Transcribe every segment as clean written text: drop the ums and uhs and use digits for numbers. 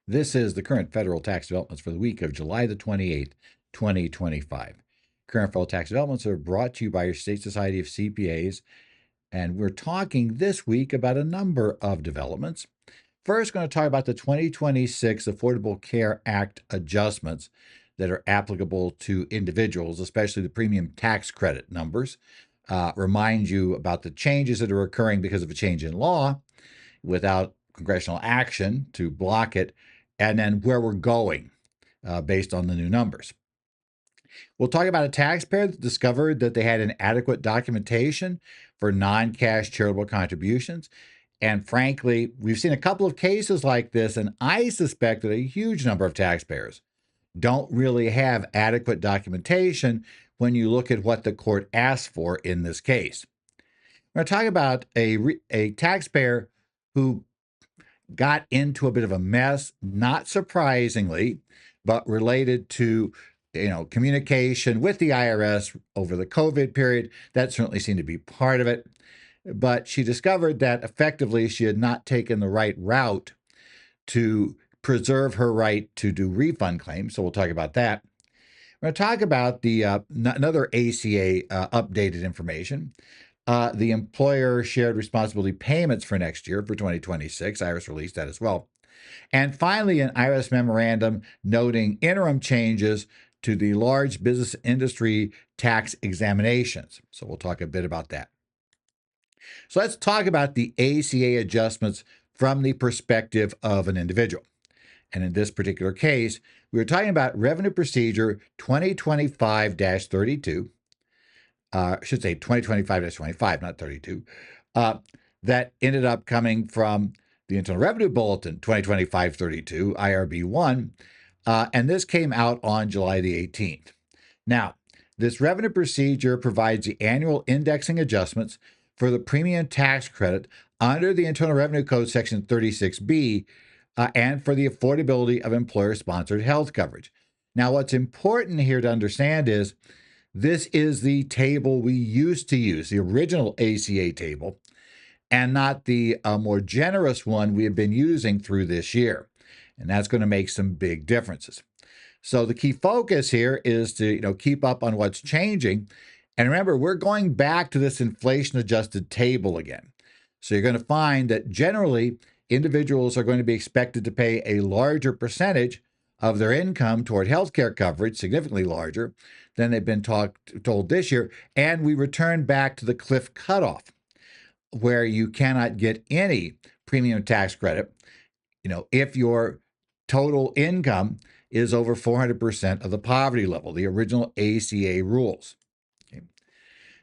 This is the current federal tax developments for the week of July the 28th, 2025. Current federal tax developments are brought to you by your State Society of CPAs, and we're talking this week about a number of developments. First, going to talk about the 2026 Affordable Care Act adjustments that are applicable to individuals, especially the premium tax credit numbers. Remind you about the changes that are occurring because of a change in law without congressional action to block it, and then where we're going based on the new numbers. We'll talk about a taxpayer that discovered that they had inadequate documentation for non-cash charitable contributions. And frankly, we've seen a couple of cases like this, and I suspect that a huge number of taxpayers don't really have adequate documentation when you look at what the court asked for in this case. We're going to talk about a taxpayer who got into a bit of a mess, not surprisingly, but related to communication with the IRS over the COVID period. That certainly seemed to be part of it. But she discovered that effectively she had not taken the right route to preserve her right to do refund claims. So we'll talk about that. We're going to talk about the another ACA updated information. The employer shared responsibility payments for next year for 2026. IRS released that as well. And finally, an IRS memorandum noting interim changes to the large business industry tax examinations. So we'll talk a bit about that. So let's talk about the ACA adjustments from the perspective of an individual. And in this particular case, we were talking about Revenue Procedure 2025-32. I should say 2025-25, not 32, that ended up coming from the Internal Revenue Bulletin 2025-32, IRB1, and this came out on July the 18th. Now, this revenue procedure provides the annual indexing adjustments for the premium tax credit under the Internal Revenue Code Section 36B and for the affordability of employer-sponsored health coverage. Now, what's important here to understand is this is the table we used to use, the original ACA table, and not the more generous one we have been using through this year. And that's going to make some big differences. So the key focus here is to keep up on what's changing. And remember, we're going back to this inflation-adjusted table again. So you're going to find that generally, individuals are going to be expected to pay a larger percentage of their income toward healthcare coverage, significantly larger than they've been told this year. And we return back to the cliff cutoff, where you cannot get any premium tax credit, if your total income is over 400% of the poverty level, the original ACA rules. Okay.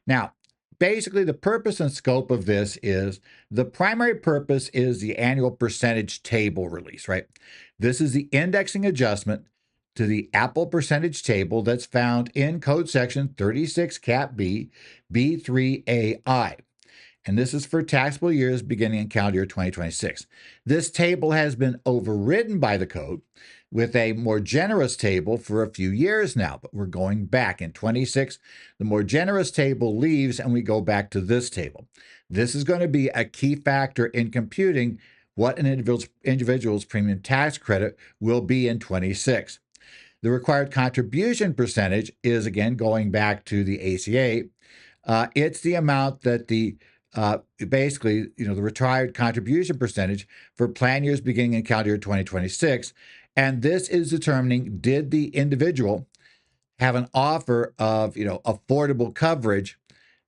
Now, basically, the purpose and scope of this is the primary purpose is the annual percentage table release, right? This is the indexing adjustment to the Apple percentage table that's found in Code Section 36 Cap B, B3AI. And this is for taxable years beginning in calendar year 2026. This table has been overridden by the code with a more generous table for a few years now, but we're going back. In 26, the more generous table leaves and we go back to this table. This is going to be a key factor in computing what an individual's premium tax credit will be in 26. The required contribution percentage is, again, going back to the ACA. It's the amount that the retired contribution percentage for plan years beginning in calendar year 2026. And this is determining, did the individual have an offer of, affordable coverage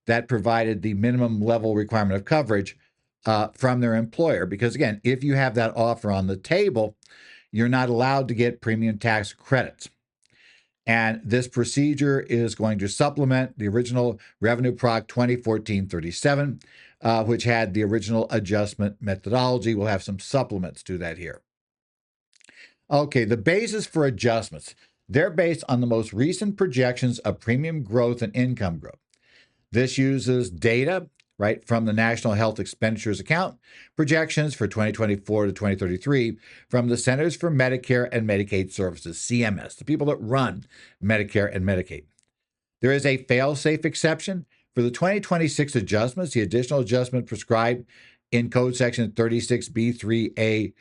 that provided the minimum level requirement of coverage from their employer? Because again, if you have that offer on the table, you're not allowed to get premium tax credits. And this procedure is going to supplement the original Revenue Proc 2014-37, which had the original adjustment methodology. We'll have some supplements to that here. Okay, the basis for adjustments. They're based on the most recent projections of premium growth and income growth. This uses data, right, from the National Health Expenditures Account projections for 2024 to 2033 from the Centers for Medicare and Medicaid Services, CMS, the people that run Medicare and Medicaid. There is a fail-safe exception for the 2026 adjustments, the additional adjustment prescribed in Code Section 36B3A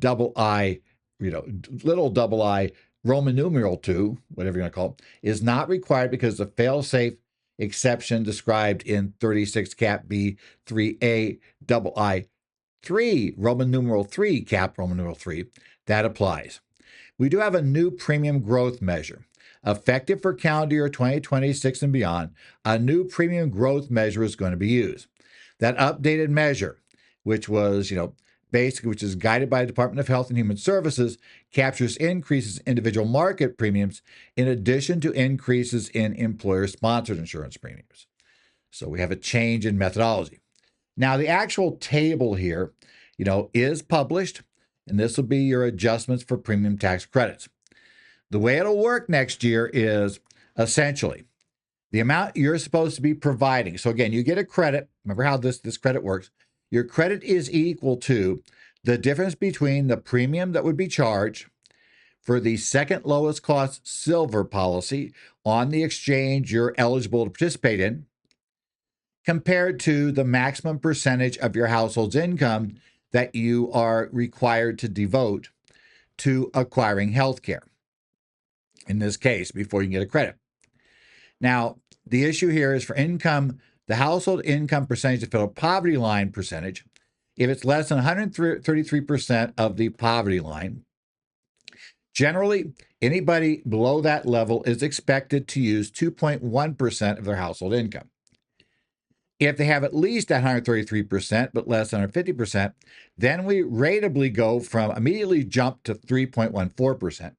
II little double I, Roman numeral 2, whatever you want to call it, is not required because the fail-safe exception described in 36 Cap B 3A double I 3, Roman numeral 3, Cap Roman numeral 3, that applies. We do have a new premium growth measure. Effective for calendar year 2026 and beyond, a new premium growth measure is going to be used. That updated measure, which was, basically, which is guided by the Department of Health and Human Services, captures increases in individual market premiums in addition to increases in employer-sponsored insurance premiums. So we have a change in methodology. Now, the actual table here, is published, and this will be your adjustments for premium tax credits. The way it'll work next year is essentially the amount you're supposed to be providing. So again, you get a credit. Remember how this credit works. Your credit is equal to the difference between the premium that would be charged for the second lowest cost silver policy on the exchange you're eligible to participate in, compared to the maximum percentage of your household's income that you are required to devote to acquiring health care. In this case, before you can get a credit. Now, the issue here is for income, the household income percentage, the federal poverty line percentage, if it's less than 133% of the poverty line, generally, anybody below that level is expected to use 2.1% of their household income. If they have at least 133%, but less than 150%, then we ratably go from immediately jump to 3.14%.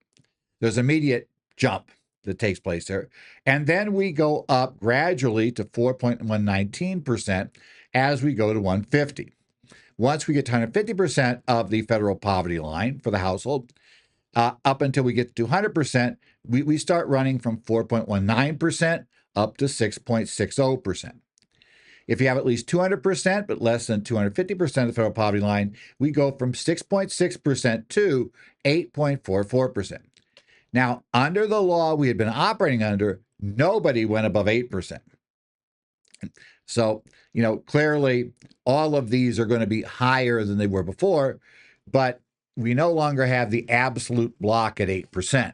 There's immediate jump that takes place there. And then we go up gradually to 4.119% as we go to 150. Once we get to 150% of the federal poverty line for the household, up until we get to 200%, we start running from 4.19% up to 6.60%. If you have at least 200%, but less than 250% of the federal poverty line, we go from 6.6% to 8.44%. Now, under the law we had been operating under, nobody went above 8%. So, clearly all of these are going to be higher than they were before, but we no longer have the absolute block at 8%.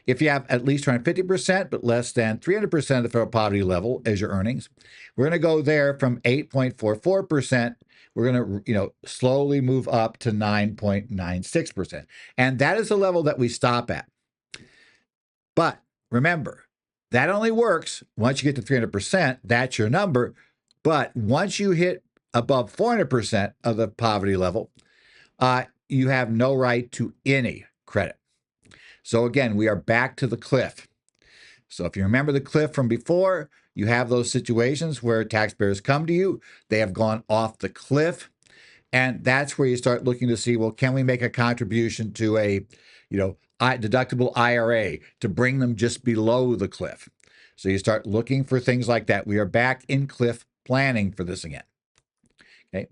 If you have at least 250%, but less than 300% of the federal poverty level as your earnings, we're going to go there from 8.44%. We're going to, slowly move up to 9.96%. And that is the level that we stop at. But remember, that only works once you get to 300%. That's your number. But once you hit above 400% of the poverty level, you have no right to any credit. So again, we are back to the cliff. So if you remember the cliff from before, you have those situations where taxpayers come to you, they have gone off the cliff, and that's where you start looking to see, well, can we make a contribution to a, deductible IRA to bring them just below the cliff? So you start looking for things like that. We are back in cliff planning for this again. Okay.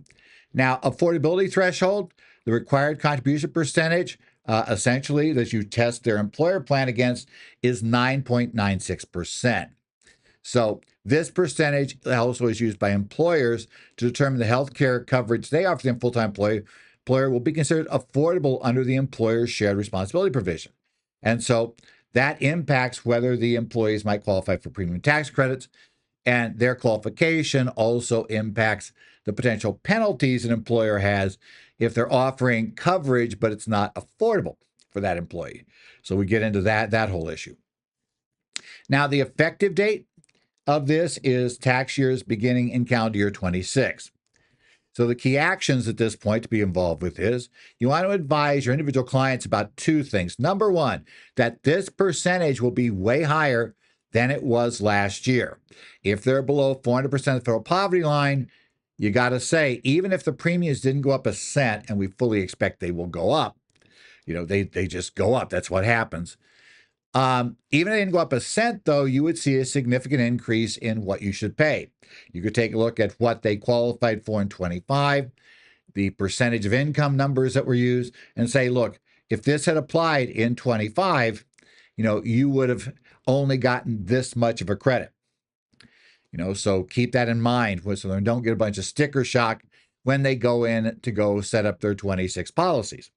Now, affordability threshold, the required contribution percentage, essentially, that you test their employer plan against is 9.96%. So this percentage also is used by employers to determine the health care coverage they offer their full-time employer will be considered affordable under the employer's shared responsibility provision. And so that impacts whether the employees might qualify for premium tax credits, and their qualification also impacts the potential penalties an employer has if they're offering coverage, but it's not affordable for that employee. So we get into that whole issue. Now, the effective date of this is tax years beginning in calendar year 26. So the key actions at this point to be involved with is you want to advise your individual clients about two things. Number one, that this percentage will be way higher than it was last year. If they're below 400% of the federal poverty line, you got to say, even if the premiums didn't go up a cent, and we fully expect they will go up, they just go up. That's what happens. Even if they didn't go up a cent, though, you would see a significant increase in what you should pay. You could take a look at what they qualified for in 25, the percentage of income numbers that were used, and say, look, if this had applied in 25, you would have only gotten this much of a credit. So keep that in mind so they don't get a bunch of sticker shock when they go in to go set up their 26 policies.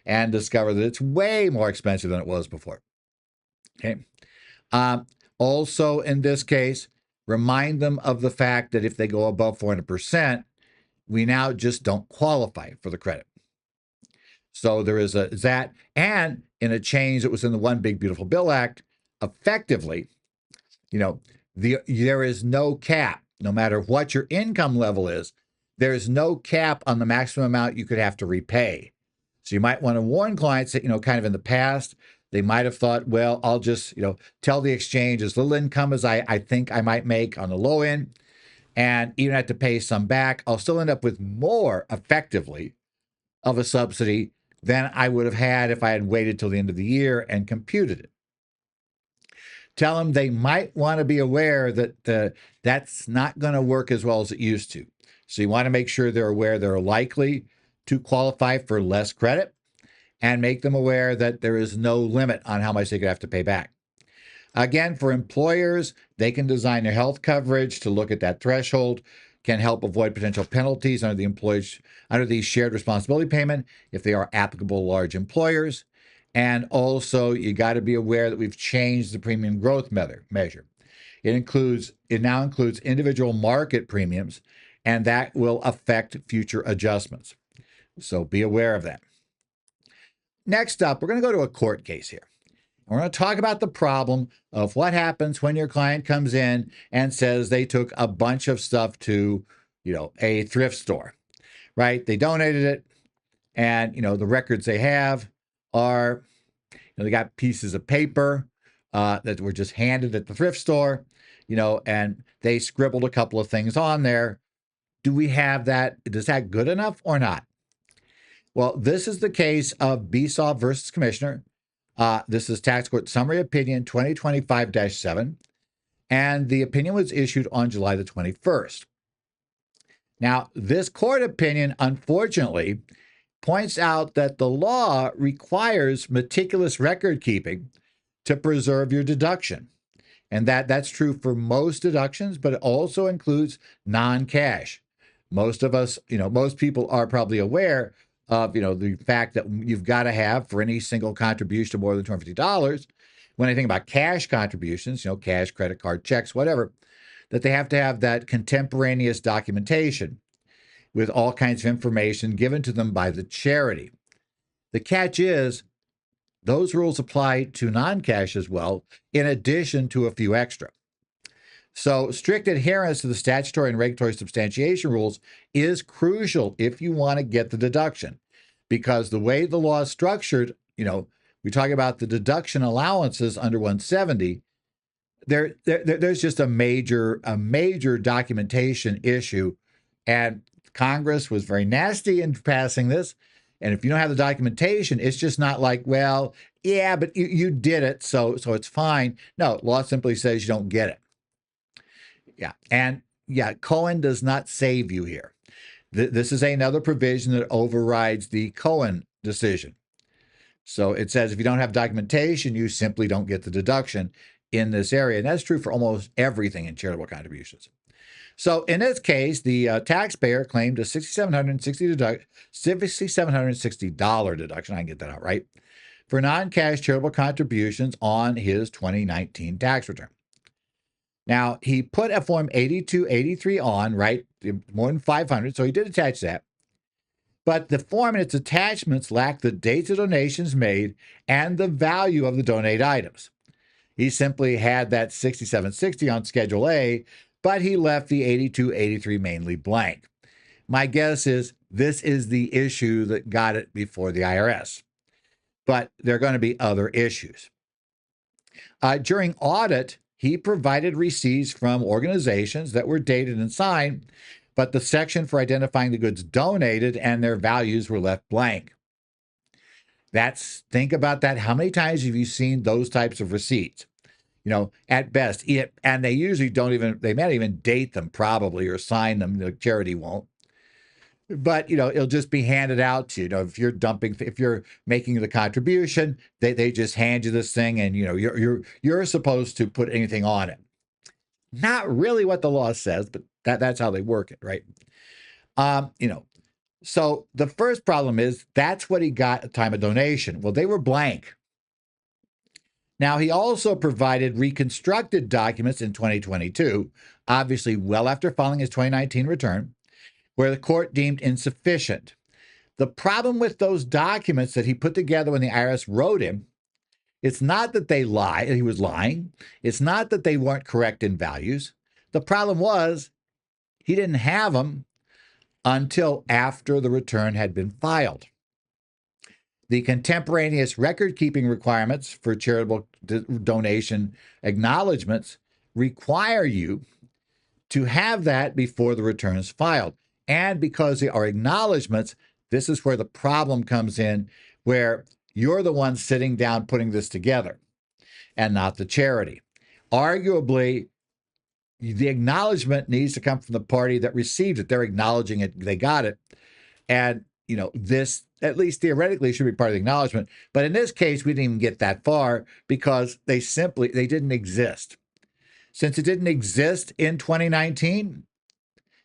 and discover that it's way more expensive than it was before. Okay. Also, in this case, remind them of the fact that if they go above 400%, we now just don't qualify for the credit. So there is that, and in a change that was in the One Big Beautiful Bill Act, effectively, there is no cap, no matter what your income level is. There is no cap on the maximum amount you could have to repay. So you might want to warn clients that, kind of in the past, they might have thought, well, I'll just, tell the exchange as little income as I think I might make on the low end, and even have to pay some back. I'll still end up with more effectively of a subsidy than I would have had if I had waited till the end of the year and computed it. Tell them they might want to be aware that that's not going to work as well as it used to. So you want to make sure they're aware they're likely to qualify for less credit, and make them aware that there is no limit on how much they could have to pay back. Again, for employers, they can design their health coverage to look at that threshold, can help avoid potential penalties under the shared responsibility payment if they are applicable to large employers. And also, you got to be aware that we've changed the premium growth measure. It now includes individual market premiums, and that will affect future adjustments. So be aware of that. Next up, we're going to go to a court case here. We're going to talk about the problem of what happens when your client comes in and says they took a bunch of stuff to, a thrift store, right? They donated it, and, the records they have are, they got pieces of paper that were just handed at the thrift store, and they scribbled a couple of things on there. Do we have that? Is that good enough or not? Well, this is the case of Besaw versus Commissioner. This is Tax Court Summary Opinion 2025-7, and the opinion was issued on July the 21st. Now, this court opinion, unfortunately, points out that the law requires meticulous record keeping to preserve your deduction. And that's true for most deductions, but it also includes non-cash. Most of us, most people are probably aware of, the fact that you've got to have, for any single contribution of more than $250, when I think about cash contributions, cash, credit card, checks, whatever, that they have to have that contemporaneous documentation with all kinds of information given to them by the charity. The catch is those rules apply to non-cash as well, in addition to a few extra. So strict adherence to the statutory and regulatory substantiation rules is crucial if you want to get the deduction, because the way the law is structured, we talk about the deduction allowances under 170. There's just a major documentation issue, and Congress was very nasty in passing this. And if you don't have the documentation, it's just not like, well, yeah, but you did it, so it's fine. No, law simply says you don't get it. Yeah, and Cohen does not save you here. This is another provision that overrides the Cohen decision. So it says if you don't have documentation, you simply don't get the deduction in this area. And that's true for almost everything in charitable contributions. So in this case, the taxpayer claimed a $6,760 deduction, I can get that out right, for non-cash charitable contributions on his 2019 tax return. Now, he put a Form 8283 on, right, more than 500, so he did attach that. But the form and its attachments lack the dates of donations made and the value of the donated items. He simply had that 6760 on Schedule A, but he left the 8283 mainly blank. My guess is this is the issue that got it before the IRS. But there are going to be other issues. During audit, he provided receipts from organizations that were dated and signed, but the section for identifying the goods donated and their values were left blank. Think about that. How many times have you seen those types of receipts? At best, and they usually they may not even date them probably or sign them. The charity won't. But, it'll just be handed out to you. If you're making the contribution, they just hand you this thing, and, you're supposed to put anything on it. Not really what the law says, but that's how they work it, right? So the first problem is that's what he got at time of donation. Well, they were blank. Now, he also provided reconstructed documents in 2022, obviously well after filing his 2019 return, where the court deemed insufficient. The problem with those documents that he put together when the IRS wrote him, it's not that he was lying. It's not that they weren't correct in values. The problem was he didn't have them until after the return had been filed. The contemporaneous record-keeping requirements for charitable donation acknowledgments require you to have that before the return is filed. And because they are acknowledgments, this is where the problem comes in, where you're the one sitting down putting this together and not the charity. Arguably, the acknowledgement needs to come from the party that received it. They're acknowledging it, they got it. And, this, at least theoretically, should be part of the acknowledgement. But in this case, we didn't even get that far because they didn't exist. Since it didn't exist in 2019,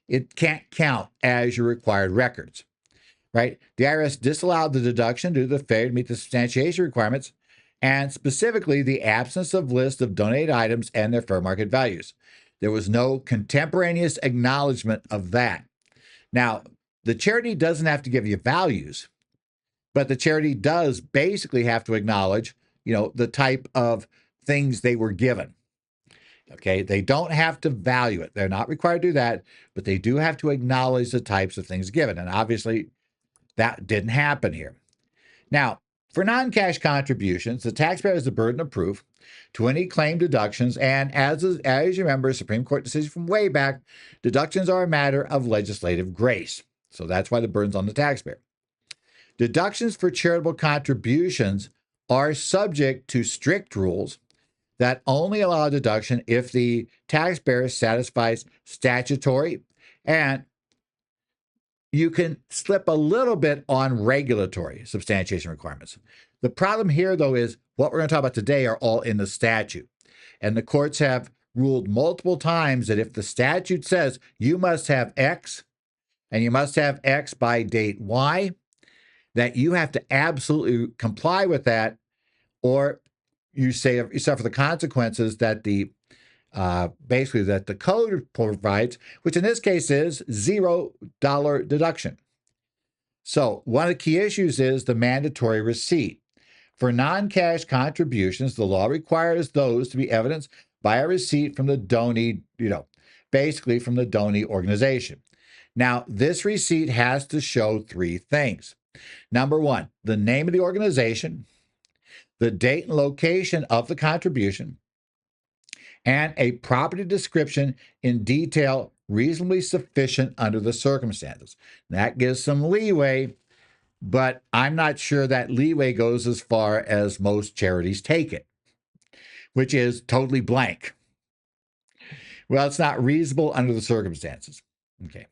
it can't count as your required records, right? The IRS disallowed the deduction due to the failure to meet the substantiation requirements, and specifically the absence of list of donated items and their fair market values. There was no contemporaneous acknowledgement of that. Now, the charity doesn't have to give you values, but the charity does basically have to acknowledge, the type of things they were given. Okay, they don't have to value it. They're not required to do that, but they do have to acknowledge the types of things given. And obviously, that didn't happen here. Now, for non-cash contributions, the taxpayer has the burden of proof to any claim deductions. And as you remember, Supreme Court decision from way back, deductions are a matter of legislative grace. So that's why the burden's on the taxpayer. Deductions for charitable contributions are subject to strict rules that only allow deduction if the taxpayer satisfies statutory, and you can slip a little bit on regulatory substantiation requirements. The problem here, though, is what we're going to talk about today are all in the statute. And the courts have ruled multiple times that if the statute says you must have X and you must have X by date Y, that you have to absolutely comply with that, or you suffer the consequences that the basically that the code provides, which in this case is $0 deduction. So one of the key issues is the mandatory receipt. For non-cash contributions, the law requires those to be evidenced by a receipt from the donee, basically from the donee organization. Now, this receipt has to show three things. Number one, the name of the organization, the date and location of the contribution, and a property description in detail reasonably sufficient under the circumstances. That gives some leeway, but I'm not sure that leeway goes as far as most charities take it, which is totally blank. Well, it's not reasonable under the circumstances. Okay.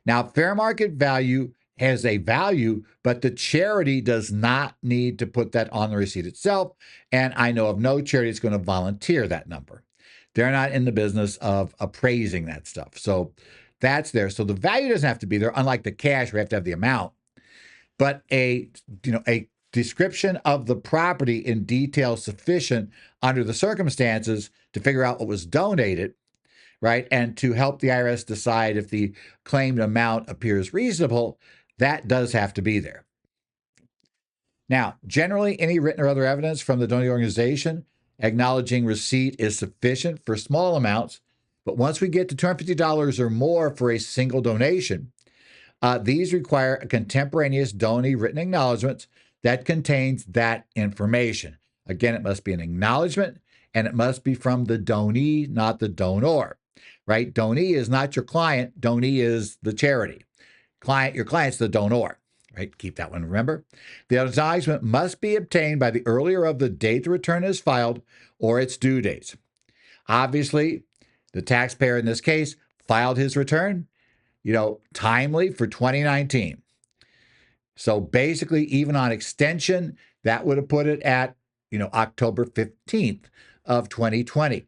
Now, fair market value has a value, but the charity does not need to put that on the receipt itself. And I know of no charity that's going to volunteer that number. They're not in the business of appraising that stuff. So that's there. So the value doesn't have to be there, unlike the cash, we have to have the amount. But a description of the property in detail sufficient under the circumstances to figure out what was donated, right? And to help the IRS decide if the claimed amount appears reasonable, that does have to be there. Now, generally, any written or other evidence from the donor organization acknowledging receipt is sufficient for small amounts. But once we get to $250 or more for a single donation, these require a contemporaneous donee written acknowledgement that contains that information. Again, it must be an acknowledgement, and it must be from the donee, not the donor, right? Donee is not your client. Donee is the charity. Your client's the donor, right? Keep that one, remember? The acknowledgement must be obtained by the earlier of the date the return is filed or its due dates. Obviously, the taxpayer in this case filed his return, timely for 2019. So basically, even on extension, that would have put it at, October 15th of 2020.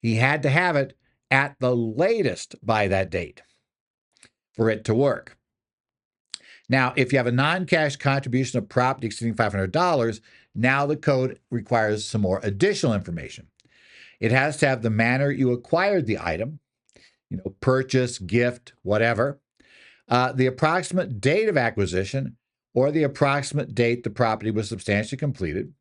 He had to have it at the latest by that date for it to work. Now, if you have a non-cash contribution of property exceeding $500, now the code requires some more additional information. It has to have the manner you acquired the item, purchase, gift, whatever, the approximate date of acquisition, or the approximate date the property was substantially completed.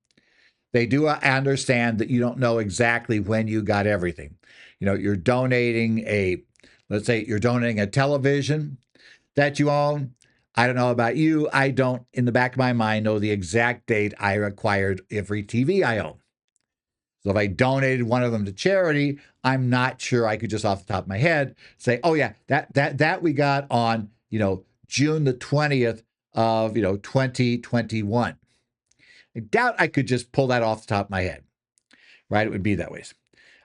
They do understand that you don't know exactly when you got everything. You're donating let's say you're donating a television that you own. I don't know about you. I don't, in the back of my mind, know the exact date I acquired every TV I own. So if I donated one of them to charity, I'm not sure I could just off the top of my head say, oh yeah, that we got on, June the 20th of, 2021. I doubt I could just pull that off the top of my head, right? It would be that way.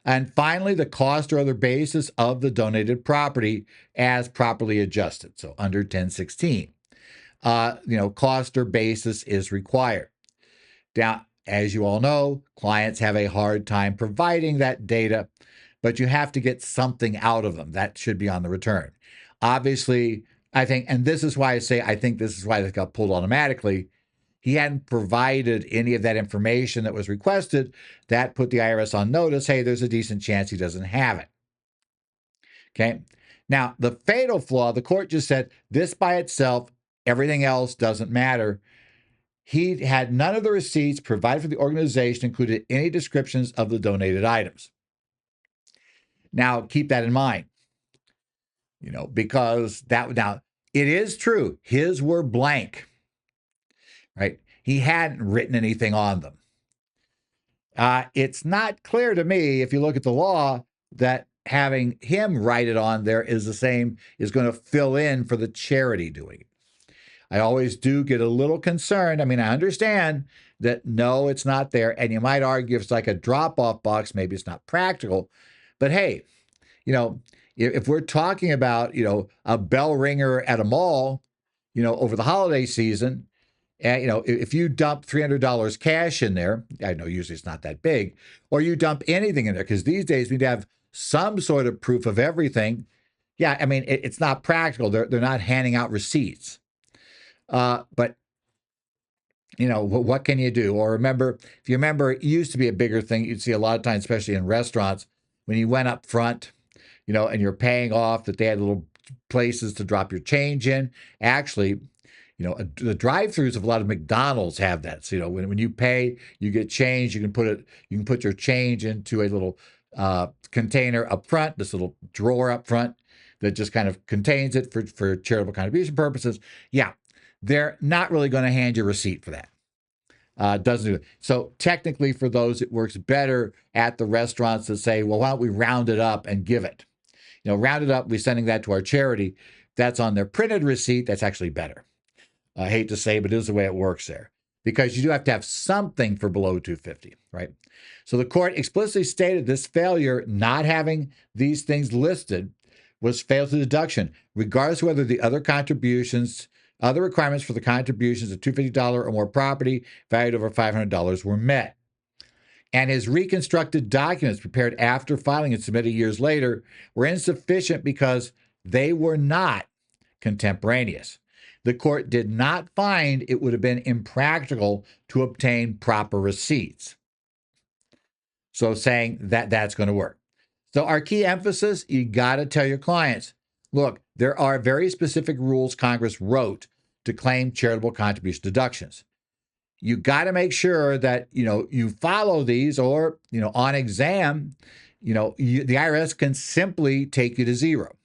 And finally, the cost or other basis of the donated property as properly adjusted. So under 1016, cost or basis is required. Now, as you all know, clients have a hard time providing that data, but you have to get something out of them. That should be on the return. Obviously, I think, and this is why I think this is why this got pulled automatically. He hadn't provided any of that information that was requested. That put the IRS on notice. Hey, there's a decent chance he doesn't have it. Okay. Now, the fatal flaw, the court just said this by itself, everything else doesn't matter. He had none of the receipts provided for the organization included any descriptions of the donated items. Now, keep that in mind, because now it is true. His were blank, right? He hadn't written anything on them. It's not clear to me, if you look at the law, that having him write it on there is going to fill in for the charity doing it. I always do get a little concerned. I mean, I understand that no, it's not there. And you might argue if it's like a drop-off box, maybe it's not practical. But hey, if we're talking about, a bell ringer at a mall, over the holiday season, and, if you dump $300 cash in there, I know usually it's not that big, or you dump anything in there, because these days we need to have some sort of proof of everything. Yeah, I mean, it's not practical. They're not handing out receipts. But, what can you do? Or if you remember, it used to be a bigger thing. You'd see a lot of times, especially in restaurants, when you went up front, and you're paying off, that they had little places to drop your change in. Actually, the drive-throughs of a lot of McDonald's have that. So, when you pay, you get change. You can put your change into a little container up front, this little drawer up front that just kind of contains it for charitable contribution purposes. Yeah, they're not really going to hand you a receipt for that. Doesn't do it. So technically, for those, it works better at the restaurants that say, well, why don't we round it up and give it? Round it up, we're sending that to our charity. That's on their printed receipt. That's actually better. I hate to say, but it is the way it works there, because you do have to have something for below 250, right? So the court explicitly stated this failure, not having these things listed, was fatal to deduction, regardless of whether the other requirements for the contributions of $250 or more property valued over $500 were met. And his reconstructed documents prepared after filing and submitted years later were insufficient because they were not contemporaneous. The court did not find it would have been impractical to obtain proper receipts. So saying that that's going to work. So our key emphasis, you got to tell your clients, look, there are very specific rules Congress wrote to claim charitable contribution deductions. You got to make sure that, you follow these, or, on exam, the IRS can simply take you to zero,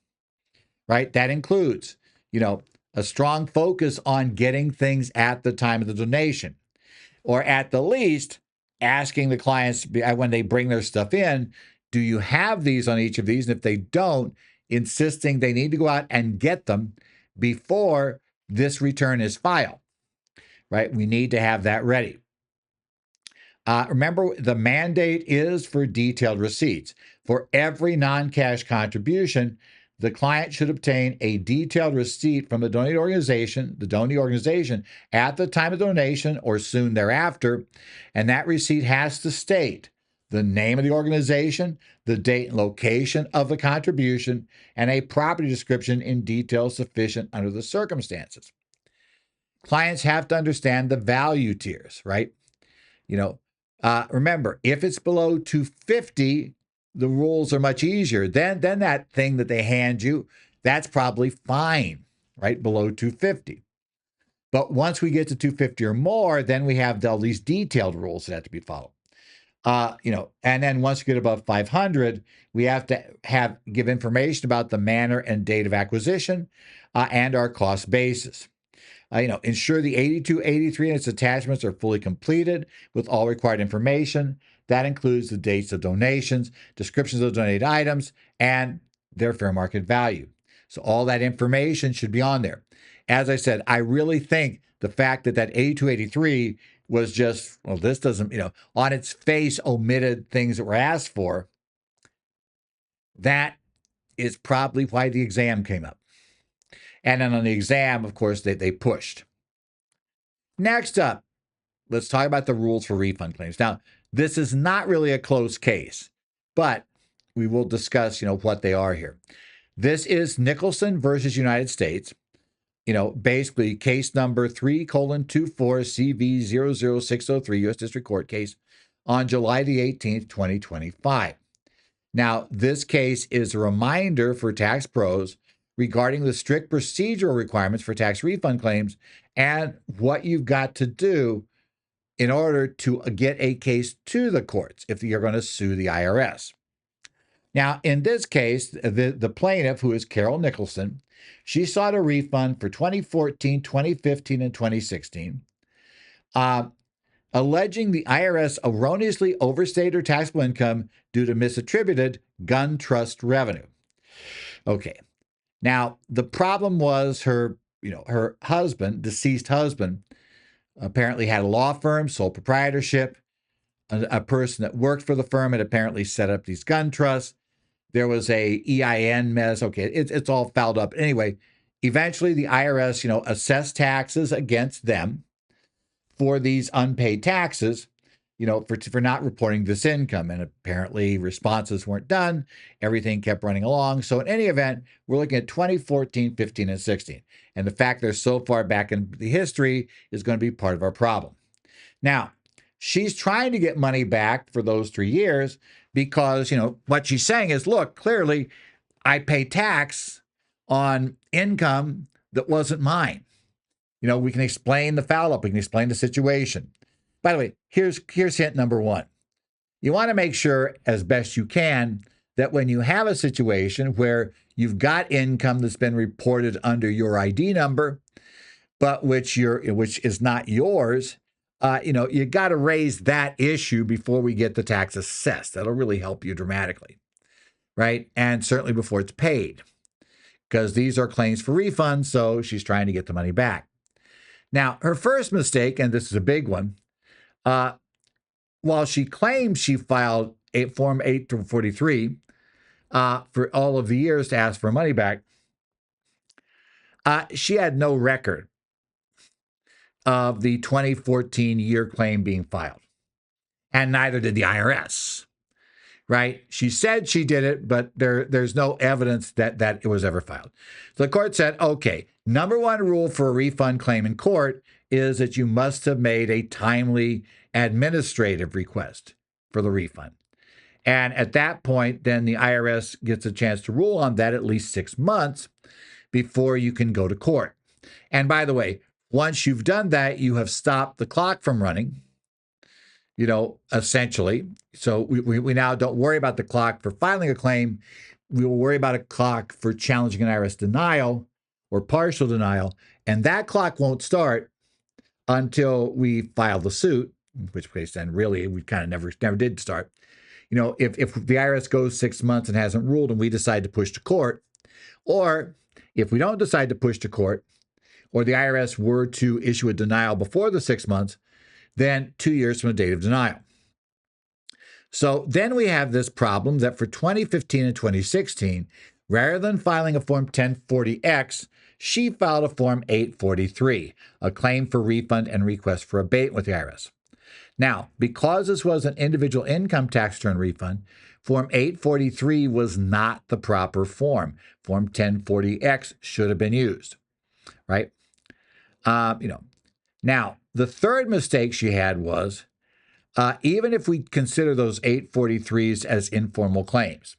right? That includes, a strong focus on getting things at the time of the donation, or at the least asking the clients when they bring their stuff in, do you have these on each of these? And if they don't, insisting they need to go out and get them before this return is filed, right? We need to have that ready. Remember, the mandate is for detailed receipts. For every non-cash contribution, the client should obtain a detailed receipt from the donee organization at the time of donation or soon thereafter, and that receipt has to state the name of the organization, the date and location of the contribution, and a property description in detail sufficient under the circumstances. clients have to understand the value tiers, right? Remember, if it's below 250, the rules are much easier. Then that thing that they hand you, that's probably fine, right? Below 250. But once we get to 250 or more, then we have all these detailed rules that have to be followed. And then once you get above 500, we have to give information about the manner and date of acquisition and our cost basis. Ensure the 82, 83 and its attachments are fully completed with all required information. That includes the dates of donations, descriptions of donated items, and their fair market value. So all that information should be on there. As I said, I really think the fact that 82, 83 was just, well, this doesn't, on its face omitted things that were asked for, that is probably why the exam came up. And then on the exam, of course, they pushed. Next up, let's talk about the rules for refund claims. Now, this is not really a close case, but we will discuss, what they are here. This is Nicholson versus United States. Basically case number 3:24CV00603, U.S. District Court case on July the 18th, 2025. Now, this case is a reminder for tax pros regarding the strict procedural requirements for tax refund claims and what you've got to do in order to get a case to the courts if you're going to sue the IRS. Now, in this case, the plaintiff, who is Carol Nicholson, she sought a refund for 2014, 2015, and 2016, alleging the IRS erroneously overstated her taxable income due to misattributed gun trust revenue. Okay. Now, the problem was her husband, deceased husband, apparently had a law firm, sole proprietorship. A person that worked for the firm had apparently set up these gun trusts. There was a EIN mess. Okay, it's all fouled up. Anyway, eventually the IRS, assessed taxes against them for these unpaid taxes, for not reporting this income. And apparently responses weren't done. Everything kept running along. So in any event, we're looking at 2014, 15, and 16. And the fact they're so far back in the history is going to be part of our problem. Now, she's trying to get money back for those 3 years because, what she's saying is, look, clearly I pay tax on income that wasn't mine. We can explain the foul up. We can explain the situation. By the way, here's hint number one. You want to make sure as best you can that when you have a situation where you've got income that's been reported under your ID number, but which is not yours, you got to raise that issue before we get the tax assessed. That'll really help you dramatically, right? And certainly before it's paid, because these are claims for refunds, so she's trying to get the money back. Now, her first mistake, and this is a big one, while she claims she filed Form 843 for all of the years to ask for money back, she had no record of the 2014 year claim being filed, and neither did the IRS, right? She said she did it, but there's no evidence that it was ever filed. So the court said, okay, number one rule for a refund claim in court is that you must have made a timely administrative request for the refund. And at that point, then the IRS gets a chance to rule on that at least 6 months before you can go to court. And by the way, once you've done that, you have stopped the clock from running, essentially. So we now don't worry about the clock for filing a claim. We will worry about a clock for challenging an IRS denial or partial denial. And that clock won't start until we file the suit, in which case then really we kind of never did start. If the IRS goes 6 months and hasn't ruled and we decide to push to court, or if we don't decide to push to court, or the IRS were to issue a denial before the 6 months, then 2 years from the date of denial. So then we have this problem that for 2015 and 2016, rather than filing a Form 1040X, she filed a Form 843, a claim for refund and request for abatement with the IRS. Now, because this was an individual income tax return refund, Form 843 was not the proper form. Form 1040X should have been used, right? Now, the third mistake she had was even if we consider those 843s as informal claims,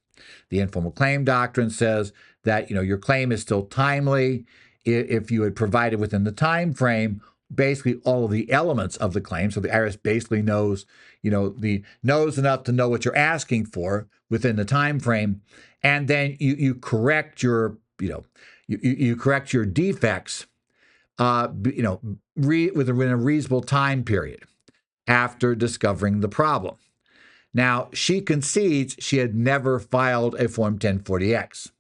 the informal claim doctrine says that your claim is still timely if you had provided within the time frame basically all of the elements of the claim. So the IRS basically knows, knows enough to know what you're asking for within the time frame, and then you correct your, you correct your defects, within a reasonable time period after discovering the problem. Now, she concedes she had never filed a Form 1040X,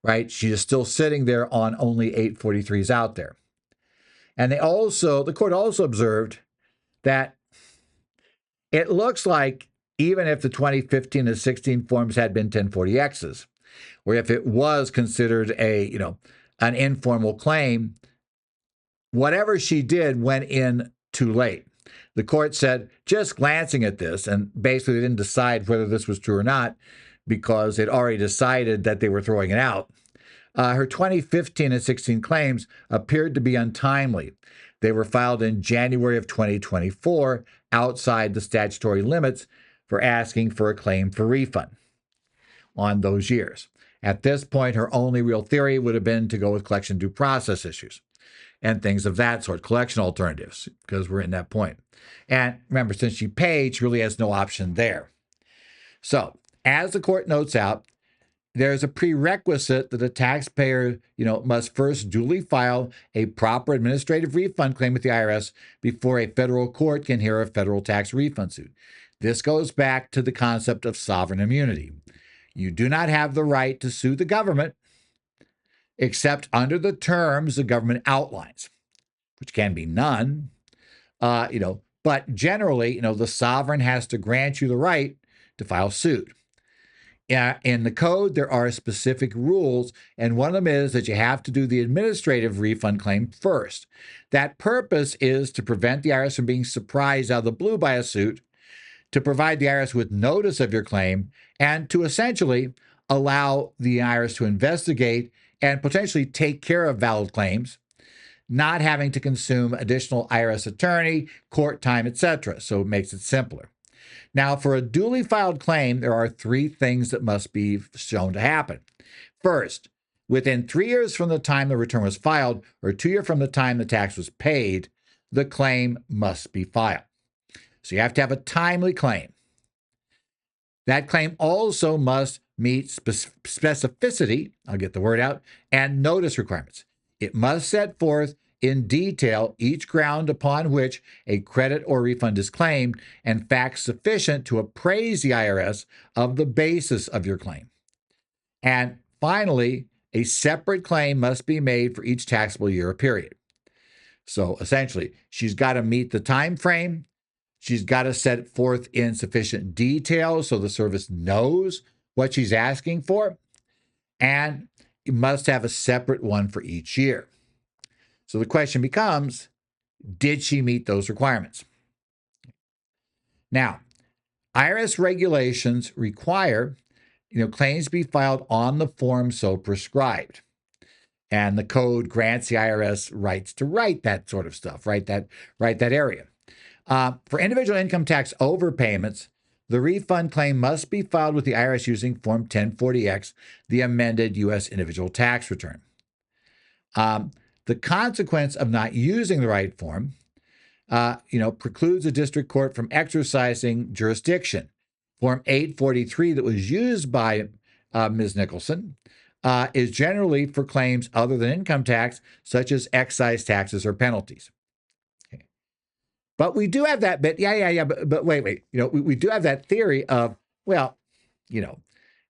right? She is still sitting there on only 843s out there. And the court also observed that it looks like even if the 2015 and 16 forms had been 1040Xs, or if it was considered an informal claim, whatever she did went in too late. The court said, just glancing at this, and basically they didn't decide whether this was true or not because it already decided that they were throwing it out. Her 2015 and 16 claims appeared to be untimely. They were filed in January of 2024 outside the statutory limits for asking for a claim for refund on those years. At this point, her only real theory would have been to go with collection due process issues and things of that sort, collection alternatives, because we're in that point. And remember, since she paid, she really has no option there. So, as the court notes out, there's a prerequisite that a taxpayer, must first duly file a proper administrative refund claim with the IRS before a federal court can hear a federal tax refund suit. This goes back to the concept of sovereign immunity. You do not have the right to sue the government except under the terms the government outlines, which can be none, but generally, the sovereign has to grant you the right to file suit. In the code, there are specific rules, and one of them is that you have to do the administrative refund claim first. That purpose is to prevent the IRS from being surprised out of the blue by a suit, to provide the IRS with notice of your claim, and to essentially allow the IRS to investigate and potentially take care of valid claims, not having to consume additional IRS attorney, court time, etc. So it makes it simpler. Now, for a duly filed claim, there are three things that must be shown to happen. First, within 3 years from the time the return was filed, or 2 years from the time the tax was paid, the claim must be filed. So you have to have a timely claim. That claim also must meet specificity, I'll get the word out, and notice requirements. It must set forth in detail each ground upon which a credit or refund is claimed and facts sufficient to appraise the IRS of the basis of your claim. And finally, a separate claim must be made for each taxable year or period. So essentially, she's got to meet the time frame. She's got to set forth in sufficient detail so the service knows what she's asking for, and you must have a separate one for each year. So the question becomes, did she meet those requirements? Now, IRS regulations require, claims be filed on the form so prescribed. And the code grants the IRS rights to write that sort of stuff, write that area. For individual income tax overpayments, the refund claim must be filed with the IRS using Form 1040X, the amended U.S. individual tax return. The consequence of not using the right form, precludes a district court from exercising jurisdiction. Form 843 that was used by Ms. Nicholson is generally for claims other than income tax, such as excise taxes or penalties. Okay. But we do have that bit. But wait. We do have that theory of, I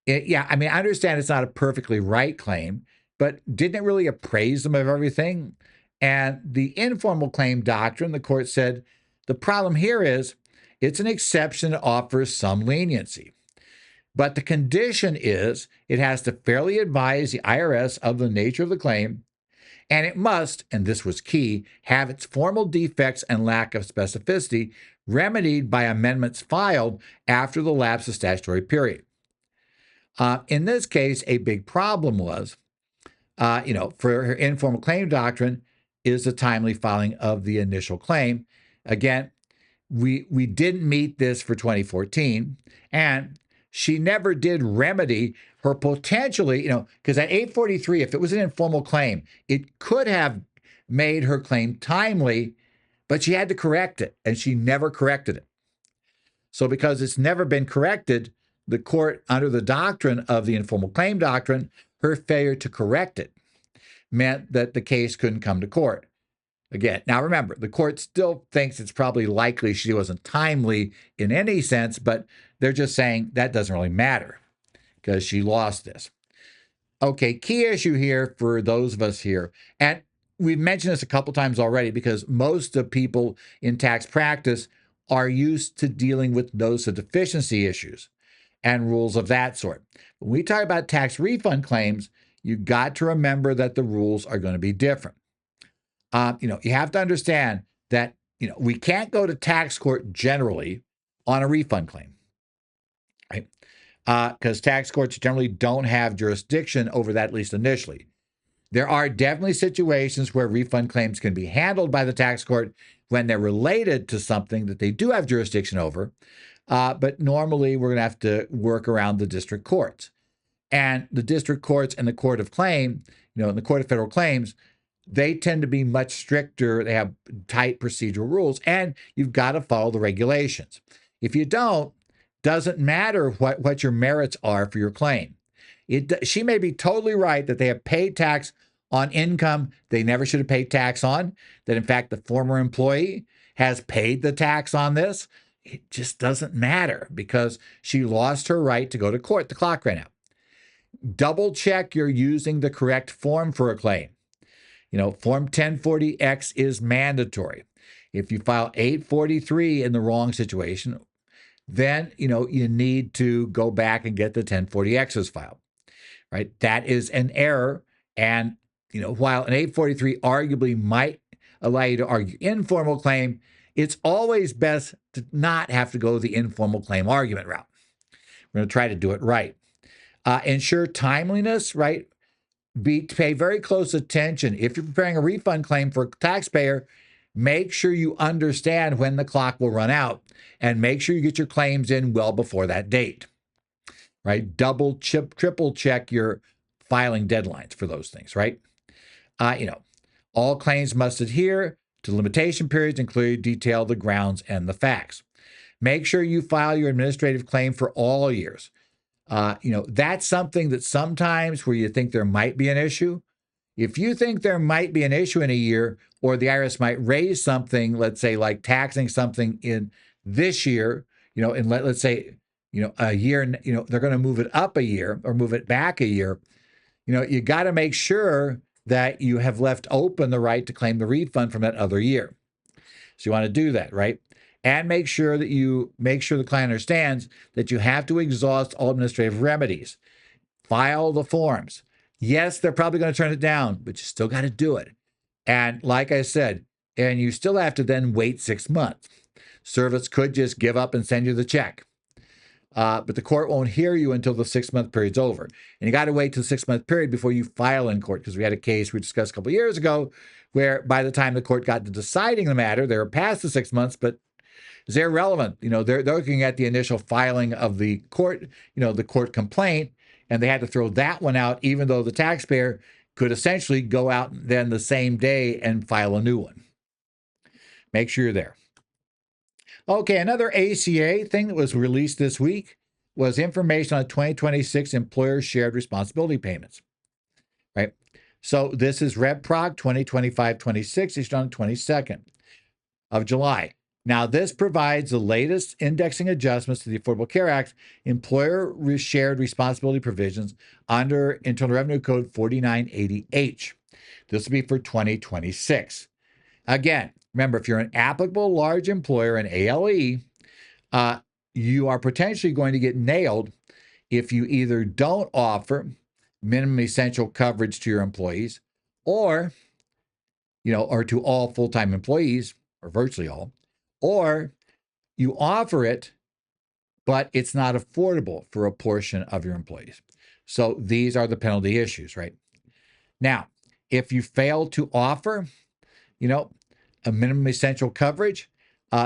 understand it's not a perfectly right claim, but didn't it really appraise them of everything? And the informal claim doctrine, the court said, the problem here is it's an exception that offers some leniency. But the condition is it has to fairly advise the IRS of the nature of the claim, and it must, and this was key, have its formal defects and lack of specificity remedied by amendments filed after the lapse of statutory period. In this case, a big problem was, for her informal claim doctrine, is the timely filing of the initial claim. Again, we didn't meet this for 2014, and she never did remedy her potentially, because at 843, if it was an informal claim, it could have made her claim timely, but she had to correct it, and she never corrected it. So because it's never been corrected, the court, under the doctrine of the informal claim doctrine, her failure to correct it meant that the case couldn't come to court. Again, now remember, the court still thinks it's probably likely she wasn't timely in any sense, but they're just saying that doesn't really matter because she lost this. Okay, key issue here for those of us here, and we've mentioned this a couple times already because most of people in tax practice are used to dealing with notice of deficiency issues and rules of that sort. When we talk about tax refund claims, you got to remember that the rules are going to be different. You have to understand that, we can't go to tax court generally on a refund claim, right? Because tax courts generally don't have jurisdiction over that, at least initially. There are definitely situations where refund claims can be handled by the tax court when they're related to something that they do have jurisdiction over. But normally we're going to have to work around the district courts. And the district courts and the court of claim, and the court of federal claims, they tend to be much stricter. They have tight procedural rules, and you've got to follow the regulations. If you don't, doesn't matter what your merits are for your claim. She may be totally right that they have paid tax on income they never should have paid tax on, that in fact the former employee has paid the tax on this. It just doesn't matter because she lost her right to go to court. The clock ran out. Double check you're using the correct form for a claim. Form 1040X is mandatory. If you file 843 in the wrong situation, then, you need to go back and get the 1040Xs filed, right? That is an error. And, while an 843 arguably might allow you to argue informal claim, it's always best to not have to go the informal claim argument route. We're going to try to do it right. Ensure timeliness, right? Pay very close attention. If you're preparing a refund claim for a taxpayer, make sure you understand when the clock will run out and make sure you get your claims in well before that date, right? Triple check your filing deadlines for those things, right? All claims must adhere to limitation periods and clearly detail the grounds and the facts. Make sure you file your administrative claim for all years. That's something that sometimes where you think there might be an issue. If you think there might be an issue in a year or the IRS might raise something, let's say like taxing something in this year, and let's say, a year, they're going to move it up a year or move it back a year, you got to make sure that you have left open the right to claim the refund from that other year. So you want to do that, right? And make sure the client understands that you have to exhaust all administrative remedies. File the forms. Yes, they're probably going to turn it down, but you still got to do it. And like I said, and you still have to then wait 6 months. Service could just give up and send you the check. But the court won't hear you until the 6-month period's over. And you got to wait till the 6-month period before you file in court, because we had a case we discussed a couple of years ago where by the time the court got to deciding the matter, they were past the 6 months, but it's irrelevant. They're looking at the initial filing of the court, the court complaint, and they had to throw that one out, even though the taxpayer could essentially go out then the same day and file a new one. Make sure you're there. Okay, another ACA thing that was released this week was information on 2026 employer shared responsibility payments, right? So this is RevProc 2025-26, issued on the 22nd of July. Now, this provides the latest indexing adjustments to the Affordable Care Act employer shared responsibility provisions under Internal Revenue Code 4980H. This will be for 2026. Again, remember, if you're an applicable large employer, an ALE, you are potentially going to get nailed if you either don't offer minimum essential coverage to your employees or to all full-time employees, or virtually all, or you offer it, but it's not affordable for a portion of your employees. So these are the penalty issues, right? Now, if you fail to offer, a minimum essential coverage.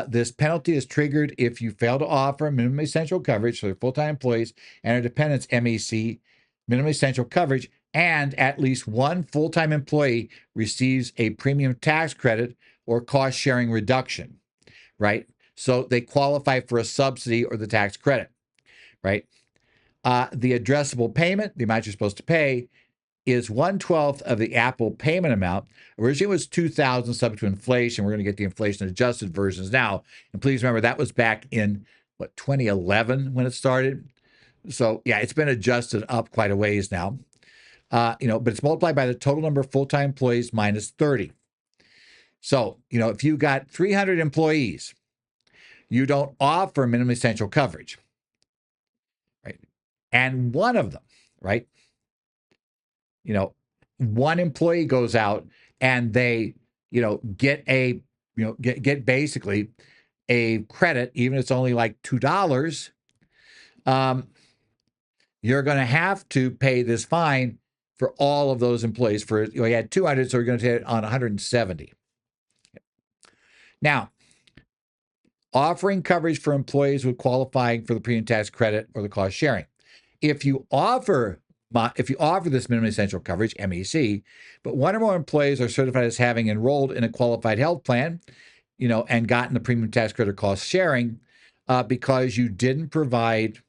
This penalty is triggered if you fail to offer minimum essential coverage for full-time employees and their dependents, MEC, minimum essential coverage, and at least one full-time employee receives a premium tax credit or cost-sharing reduction, right? So they qualify for a subsidy or the tax credit, right? The addressable payment, the amount you're supposed to pay, is 1/12 of the Apple payment amount. Originally, it was $2,000 subject to inflation. We're going to get the inflation adjusted versions now. And please remember, that was back in, 2011 when it started. So, yeah, it's been adjusted up quite a ways now. But it's multiplied by the total number of full-time employees minus 30. So, if you got 300 employees, you don't offer minimum essential coverage, right? And one of them, right? One employee goes out and they, get get basically a credit, even if it's only like $2. You're going to have to pay this fine for all of those employees. For you had 200, so you're going to take it on 170. Now, offering coverage for employees with qualifying for the premium tax credit or the cost sharing. If you offer this minimum essential coverage, MEC, but one or more employees are certified as having enrolled in a qualified health plan, and gotten the premium tax credit or cost sharing, because you didn't provide,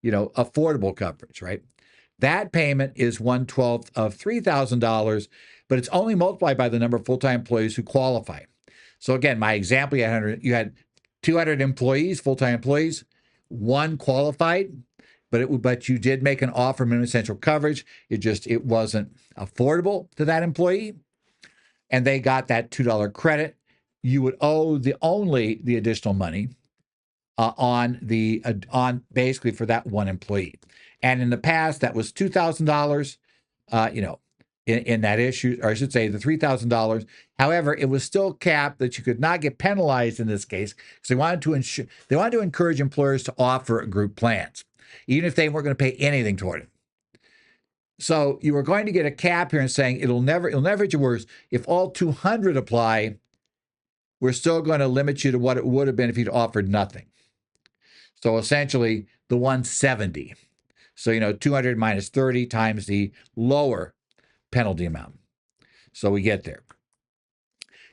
affordable coverage, right? That payment is 1/12 of $3,000, but it's only multiplied by the number of full-time employees who qualify. So again, my example, you had 200 employees, full-time employees, one qualified, but you did make an offer minimum essential coverage. It wasn't affordable to that employee, and they got that $2 credit. You would owe the additional money on basically for that one employee. And in the past, that was $2,000. In that issue, or I should say the $3,000. However, it was still capped that you could not get penalized in this case because they wanted to encourage employers to offer group plans, even if they weren't going to pay anything toward it. So you were going to get a cap here and saying it'll never get you worse. If all 200 apply, we're still going to limit you to what it would have been if you'd offered nothing. So essentially the 170. So 200 minus 30 times the lower penalty amount. So we get there.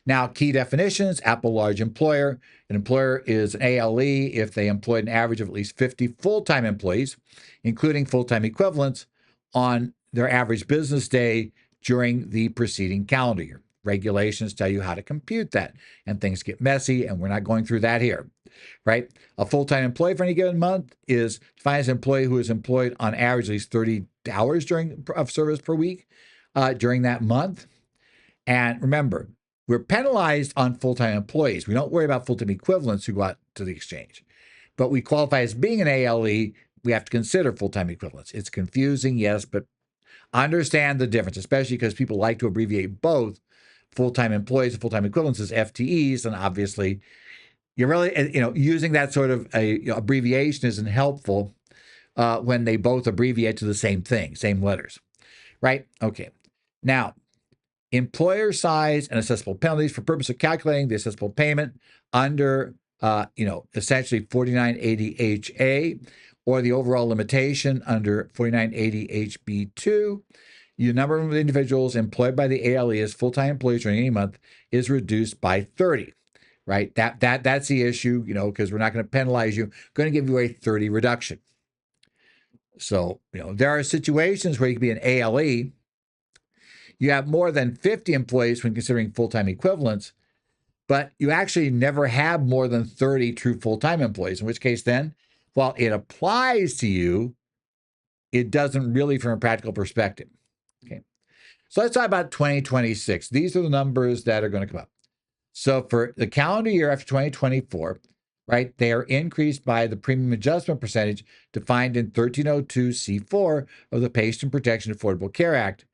Now, key definitions: Apple large employer. An employer is an ALE if they employed an average of at least 50 full-time employees, including full-time equivalents, on their average business day during the preceding calendar year. Regulations tell you how to compute that, and things get messy, and we're not going through that here, right? A full-time employee for any given month is defined as an employee who is employed on average at least 30 hours of service per week during that month. And remember, we're penalized on full-time employees. We don't worry about full-time equivalents who go out to the exchange. But we qualify as being an ALE, we have to consider full-time equivalents. It's confusing, yes, but understand the difference, especially because people like to abbreviate both full-time employees and full-time equivalents as FTEs. And obviously, you're really, using that sort of abbreviation isn't helpful when they both abbreviate to the same thing, same letters, right? Okay. Now, employer size and assessable penalties for purpose of calculating the assessable payment under, essentially 4980HA or the overall limitation under 4980HB2. The number of individuals employed by the ALE as full-time employees during any month is reduced by 30, right? That's the issue, because we're not going to penalize you. We're going to give you a 30 reduction. So, there are situations where you can be an ALE. You have more than 50 employees when considering full-time equivalents, but you actually never have more than 30 true full-time employees, in which case then, while it applies to you, it doesn't really from a practical perspective. Okay. So let's talk about 2026. These are the numbers that are going to come up. So for the calendar year after 2024, right, they are increased by the premium adjustment percentage defined in 1302C4 of the Patient Protection Affordable Care Act.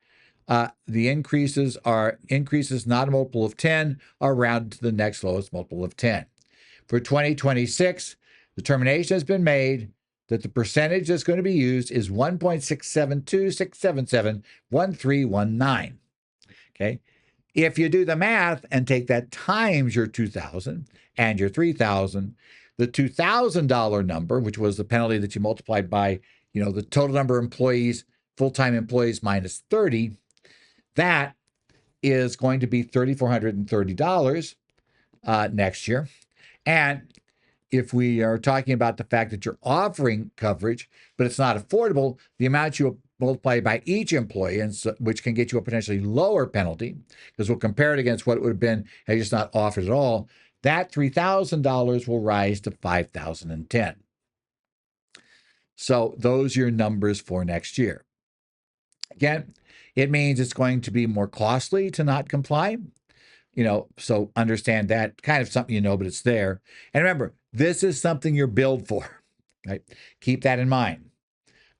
The increases not a multiple of 10 are rounded to the next lowest multiple of 10. For 2026, the determination has been made that the percentage that's going to be used is 1.6726771319. Okay. If you do the math and take that times your 2,000 and your 3,000, the $2,000 number, which was the penalty that you multiplied by, the total number of employees, full-time employees minus 30, that is going to be $3,430 next year. And if we are talking about the fact that you're offering coverage, but it's not affordable, the amount you multiply by each employee, and so, which can get you a potentially lower penalty, because we'll compare it against what it would have been had you just not offered at all, that $3,000 will rise to $5,010. So those are your numbers for next year. Again, it means it's going to be more costly to not comply. So understand that, kind of something but it's there. And remember, this is something you're billed for, right? Keep that in mind.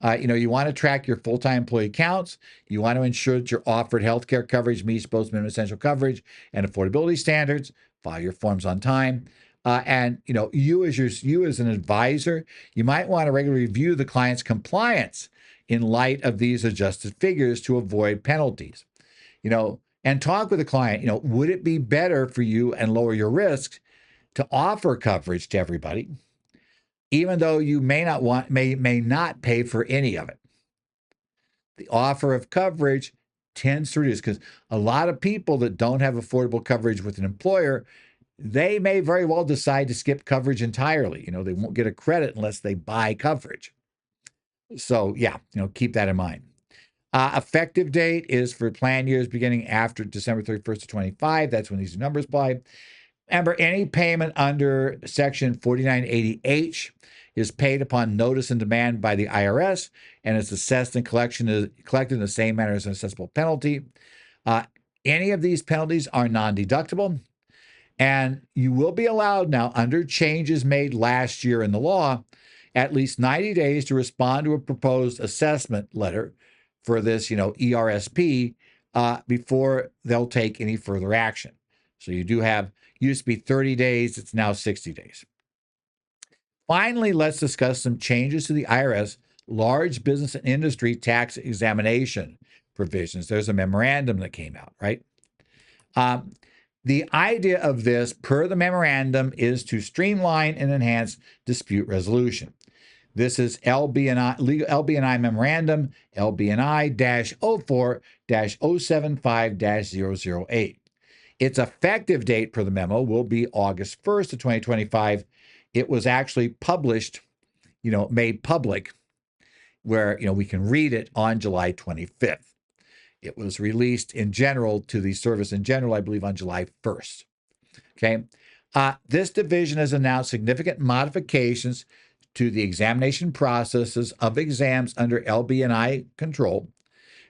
You want to track your full-time employee counts. You want to ensure that your offered healthcare coverage meets both minimum essential coverage and affordability standards. File your forms on time. And you as an advisor, you might want to regularly review the client's compliance in light of these adjusted figures to avoid penalties. And talk with the client. Would it be better for you and lower your risks to offer coverage to everybody, even though you may not pay for any of it? The offer of coverage tends to reduce, because a lot of people that don't have affordable coverage with an employer, they may very well decide to skip coverage entirely. They won't get a credit unless they buy coverage. So yeah, keep that in mind. Effective date is for plan years beginning after December 31st of 25. That's when these numbers apply. Remember, any payment under Section 4980H is paid upon notice and demand by the IRS, and is assessed and collected in the same manner as an assessable penalty. Any of these penalties are non-deductible, and you will be allowed now, under changes made last year in the law, at least 90 days to respond to a proposed assessment letter for this, ESRP, before they'll take any further action. So you do have, used to be 30 days, it's now 60 days. Finally, let's discuss some changes to the IRS large business and industry tax examination provisions. There's a memorandum that came out, right? The idea of this, per the memorandum, is to streamline and enhance dispute resolution. This is LB&I memorandum, LB&I-04-075-008. Its effective date per the memo will be August 1st of 2025. It was actually published, made public, where, we can read it on July 25th. It was released in general to the service in general, I believe, on July 1st. Okay. This division has announced significant modifications to the examination processes of exams under LB&I control,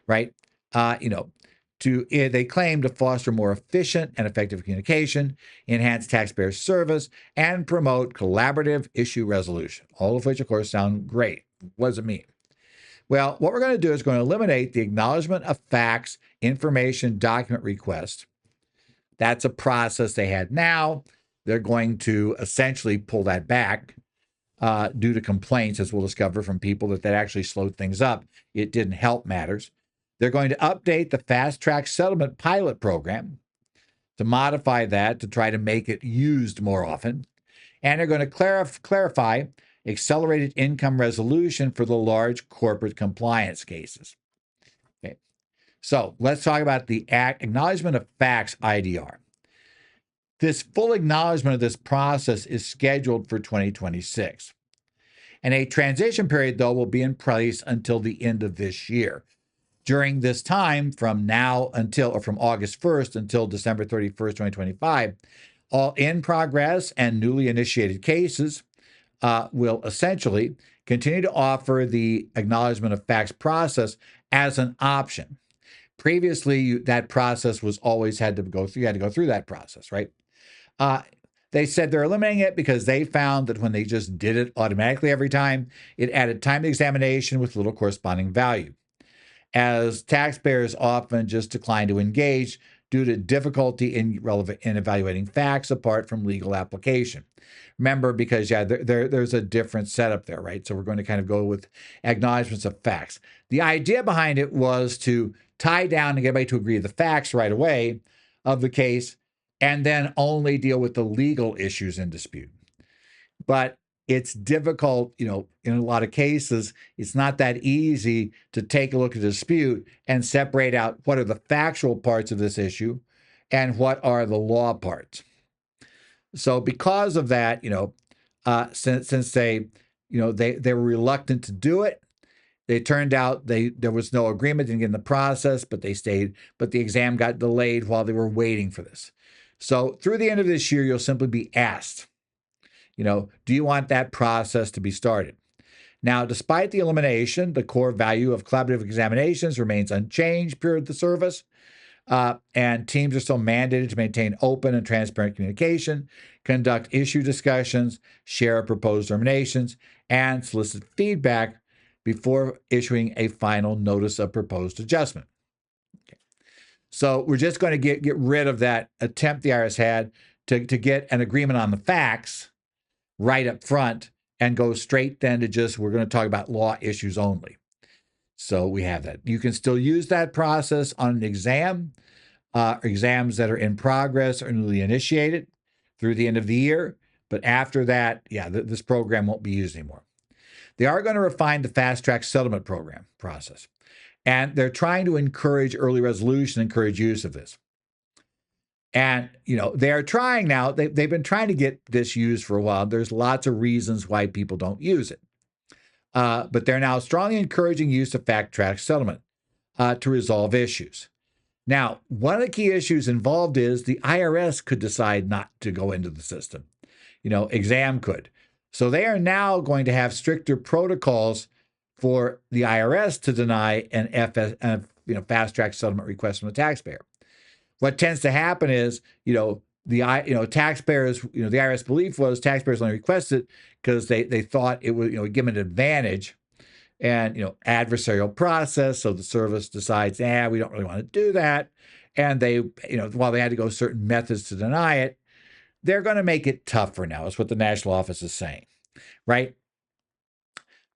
right? They claim to foster more efficient and effective communication, enhance taxpayer service, and promote collaborative issue resolution, all of which, of course, sound great. What does it mean? Well, what we're going to do is going to eliminate the acknowledgement of facts information document request. That's a process they had now. They're going to essentially pull that back due to complaints, as we'll discover from people that actually slowed things up. It didn't help matters. They're going to update the fast track settlement pilot program to modify that to try to make it used more often. And they're going to clarify accelerated income resolution for the large corporate compliance cases. Okay. So let's talk about the acknowledgement of facts IDR. This full acknowledgement of this process is scheduled for 2026. And a transition period, though, will be in place until the end of this year. During this time, from August 1st until December 31st, 2025, all in progress and newly initiated cases will essentially continue to offer the acknowledgement of facts process as an option. Previously, that process was always had to go through that process, right? They said they're eliminating it because they found that when they just did it automatically every time, it added time to examination with little corresponding value, as taxpayers often just decline to engage due to difficulty in evaluating facts apart from legal application. Remember, because there's a different setup there, right? So we're going to kind of go with acknowledgments of facts. The idea behind it was to tie down and get everybody to agree to the facts right away, of the case, and then only deal with the legal issues in dispute. But it's difficult, in a lot of cases, it's not that easy to take a look at the dispute and separate out what are the factual parts of this issue and what are the law parts. So because of that, since they were reluctant to do it, they turned out there was no agreement in the process, but they stayed. But the exam got delayed while they were waiting for this. So through the end of this year, you'll simply be asked, do you want that process to be started? Now, despite the elimination, the core value of collaborative examinations remains unchanged period the service. And teams are still mandated to maintain open and transparent communication, conduct issue discussions, share proposed terminations, and solicit feedback before issuing a final notice of proposed adjustment. Okay. So we're just going to get rid of that attempt the IRS had to get an agreement on the facts right up front and go straight then to just, we're going to talk about law issues only. So we have that. You can still use that process on an exam, exams that are in progress or newly initiated through the end of the year. But after that, this program won't be used anymore. They are going to refine the fast track settlement program process. And they're trying to encourage early resolution, encourage use of this. And, they are trying now, they've been trying to get this used for a while. There's lots of reasons why people don't use it. But they're now strongly encouraging use of fast track settlement to resolve issues. Now, one of the key issues involved is the IRS could decide not to go into the system. Exam could. So they are now going to have stricter protocols for the IRS to deny an fast track settlement request from the taxpayer. What tends to happen is, taxpayers, the IRS belief was taxpayers only requested because they thought it would, give them an advantage and, adversarial process. So the service decides, we don't really want to do that. And they, while they had to go certain methods to deny it, they're going to make it tougher now, is what the national office is saying, right?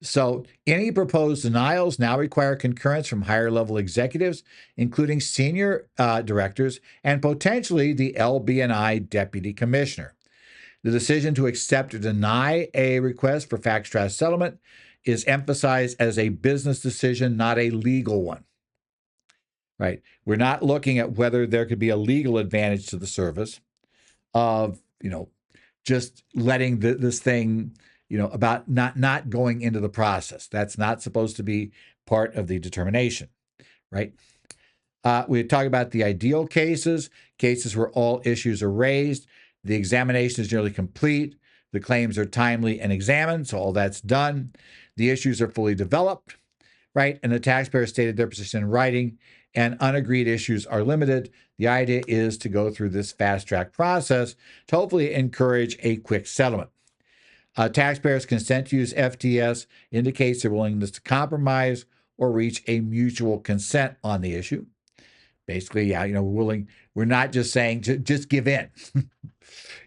So any proposed denials now require concurrence from higher level executives, including senior directors and potentially the LB&I deputy commissioner. The decision to accept or deny a request for fast track settlement is emphasized as a business decision, not a legal one. Right? We're not looking at whether there could be a legal advantage to the service of, just letting this thing, about not going into the process. That's not supposed to be part of the determination, right? We talk about the ideal cases where all issues are raised, the examination is nearly complete, the claims are timely and examined, so all that's done. The issues are fully developed, right? And the taxpayer stated their position in writing, and unagreed issues are limited. The idea is to go through this fast track process to hopefully encourage a quick settlement. Taxpayers' consent to use FTS indicates their willingness to compromise or reach a mutual consent on the issue. Basically, we're not just saying just give in,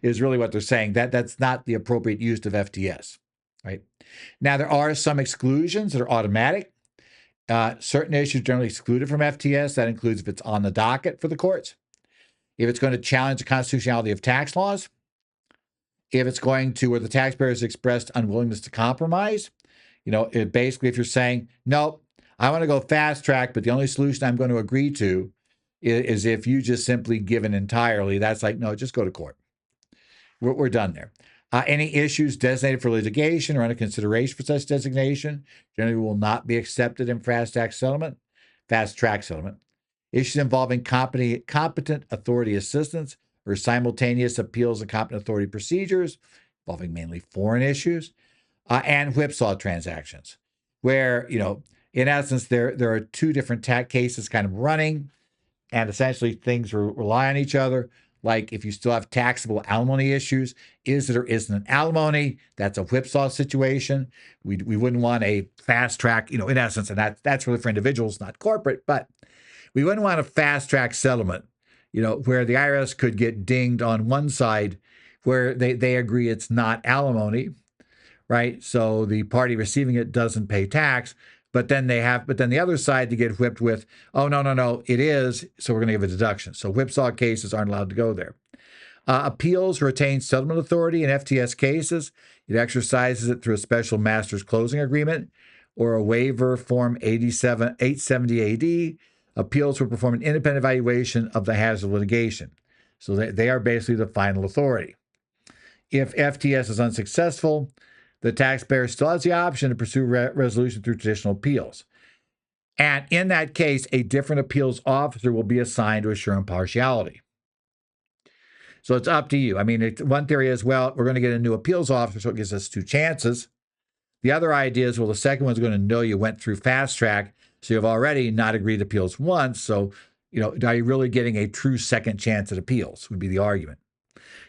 is really what they're saying. That's not the appropriate use of FTS, right? Now, there are some exclusions that are automatic. Certain issues generally excluded from FTS. That includes if it's on the docket for the courts, if it's going to challenge the constitutionality of tax laws, if it's going to where the taxpayer has expressed unwillingness to compromise. Basically, if you're saying, no, I want to go fast track, but the only solution I'm going to agree to is if you just simply give in entirely, that's like, no, just go to court. We're done there. Any issues designated for litigation or under consideration for such designation generally will not be accepted in fast track settlement. Issues involving competent authority assistance or simultaneous appeals and competent authority procedures involving mainly foreign issues, and whipsaw transactions, where, in essence, there are two different tax cases kind of running, and essentially things rely on each other. Like if you still have taxable alimony issues, is it or isn't an alimony? That's a whipsaw situation. We wouldn't want a fast track, in essence, and that's really for individuals, not corporate, but we wouldn't want a fast track settlement, where the IRS could get dinged on one side where they agree it's not alimony, right? So the party receiving it doesn't pay tax, but then the other side to get whipped with, oh, no, it is, so we're going to give a deduction. So whipsaw cases aren't allowed to go there. Appeals retains settlement authority in FTS cases. It exercises it through a special master's closing agreement or a waiver form 870 AD. Appeals will perform an independent evaluation of the hazard of litigation. So they are basically the final authority. If FTS is unsuccessful, the taxpayer still has the option to pursue resolution through traditional appeals. And in that case, a different appeals officer will be assigned to assure impartiality. So it's up to you. I mean, one theory is, well, we're going to get a new appeals officer, so it gives us 2 chances. The other idea is, well, the second one's going to know you went through fast track, so you've already not agreed to appeals once. So, are you really getting a true second chance at appeals, would be the argument.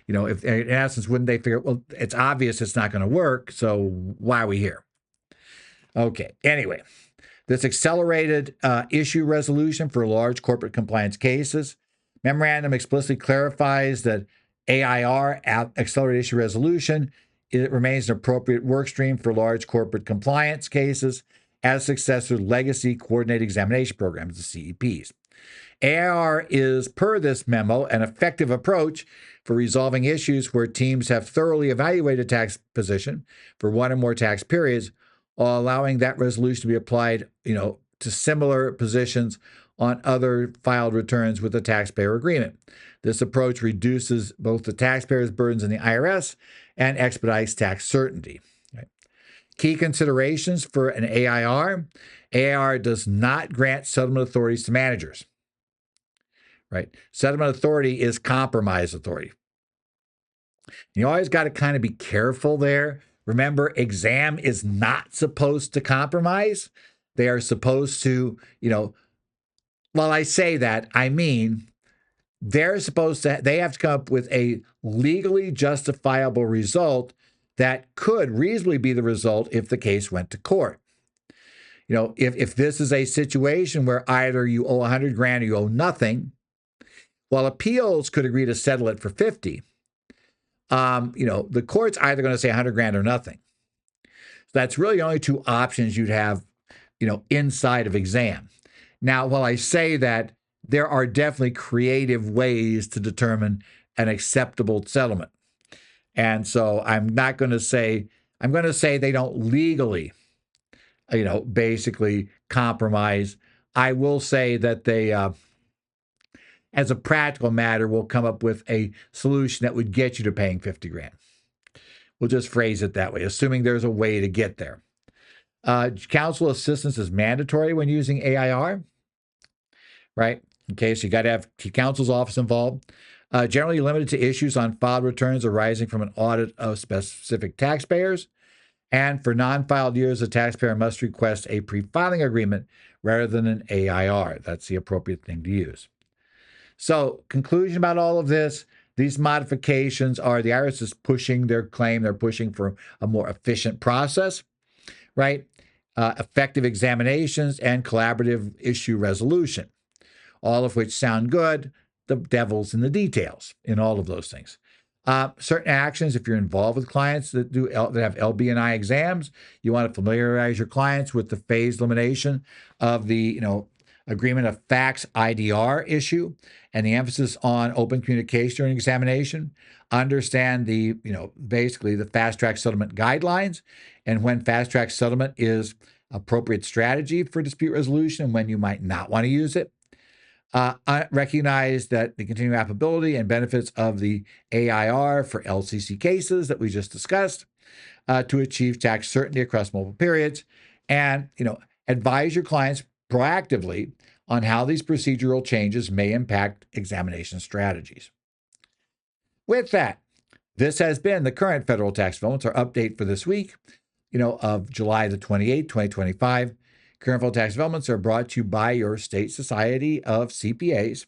If in essence, wouldn't they figure, well, it's obvious it's not going to work, so why are we here? Okay, anyway, this accelerated issue resolution for large corporate compliance cases. Memorandum explicitly clarifies that AIR, accelerated issue resolution, it remains an appropriate work stream for large corporate compliance cases as successor legacy coordinated examination programs, the CEPs. AIR is, per this memo, an effective approach for resolving issues where teams have thoroughly evaluated a tax position for one or more tax periods, while allowing that resolution to be applied, to similar positions on other filed returns with a taxpayer agreement. This approach reduces both the taxpayer's burdens in the IRS and expedites tax certainty. Right? Key considerations for an AIR. AIR does not grant settlement authorities to managers. Right? Settlement authority is compromise authority. You always got to kind of be careful there. Remember, exam is not supposed to compromise. They are supposed to, while I say that, I mean, they have to come up with a legally justifiable result that could reasonably be the result if the case went to court. If this is a situation where either you owe $100,000 or you owe nothing, while appeals could agree to settle it for 50, the court's either going to say $100,000 or nothing. So that's really the only 2 options you'd have, inside of exam. Now, while I say that, there are definitely creative ways to determine an acceptable settlement. And so I'm going to say they don't legally, basically compromise. I will say that they, as a practical matter, will come up with a solution that would get you to paying $50,000. We'll just phrase it that way, assuming there's a way to get there. Counsel assistance is mandatory when using AIR, right? Okay, so you got to have counsel's office involved. Generally limited to issues on filed returns arising from an audit of specific taxpayers. And for non-filed years, the taxpayer must request a pre-filing agreement rather than an AIR. That's the appropriate thing to use. So, conclusion about all of this, these modifications are the IRS is pushing their claim. They're pushing for a more efficient process, right? Effective examinations and collaborative issue resolution, all of which sound good. The devil's in the details in all of those things. Certain actions, if you're involved with clients that have LB&I exams, you want to familiarize your clients with the phased elimination of the agreement of facts IDR issue and the emphasis on open communication during examination. Understand the basically the fast track settlement guidelines and when fast track settlement is appropriate strategy for dispute resolution and when you might not want to use it. Recognize that the continuing applicability and benefits of the AIR for LCC cases that we just discussed to achieve tax certainty across multiple periods, and advise your clients proactively on how these procedural changes may impact examination strategies. With that, this has been the current federal tax developments, our update for this week, of July the 28th, 2025. Current federal tax developments are brought to you by your state society of CPAs.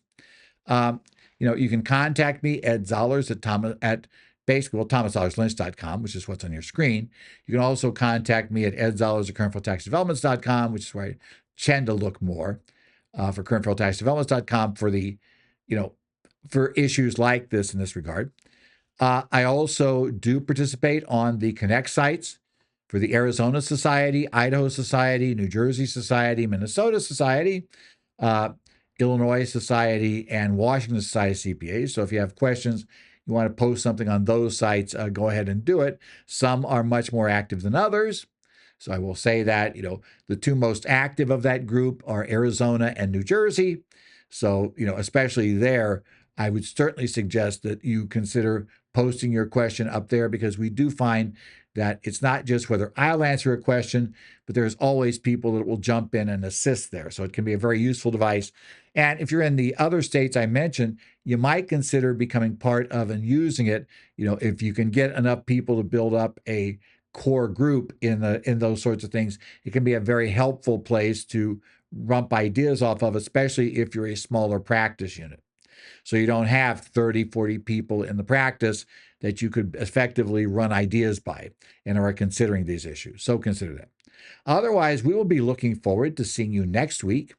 You can contact me, Ed Zollers, at ThomasZollersLynch.com, which is what's on your screen. You can also contact me at edzollers at currentfederaltaxdevelopments.com, which is where I tend to look more for currentfederaltaxdevelopments.com for the, for issues like this in this regard. I also do participate on the Connect sites For the Arizona Society, Idaho Society, New Jersey Society, Minnesota Society, uh, Illinois Society, and Washington Society CPAs. So if you have questions, you want to post something on those sites, go ahead and do it. Some are much more active than others. So I will say that, the two most active of that group are Arizona and New Jersey. So, especially there, I would certainly suggest that you consider posting your question up there, because we do find that it's not just whether I'll answer a question, but there's always people that will jump in and assist there. So it can be a very useful device. And if you're in the other states I mentioned, you might consider becoming part of and using it. If you can get enough people to build up a core group in those sorts of things, it can be a very helpful place to rump ideas off of, especially if you're a smaller practice unit. So you don't have 30, 40 people in the practice that you could effectively run ideas by and are considering these issues. So consider that. Otherwise, we will be looking forward to seeing you next week.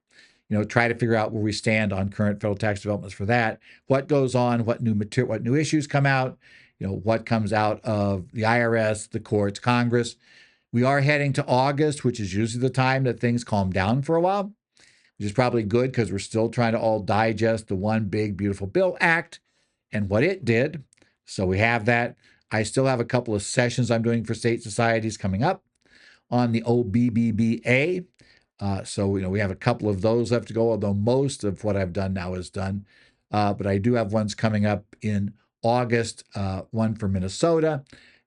Try to figure out where we stand on current federal tax developments for that. What goes on, what new issues come out, what comes out of the IRS, the courts, Congress. We are heading to August, which is usually the time that things calm down for a while, which is probably good because we're still trying to all digest the One Big Beautiful Bill Act and what it did. So we have that. I still have a couple of sessions I'm doing for state societies coming up on the OBBBA. So we have a couple of those left to go, although most of what I've done now is done. But I do have ones coming up in August, one for Minnesota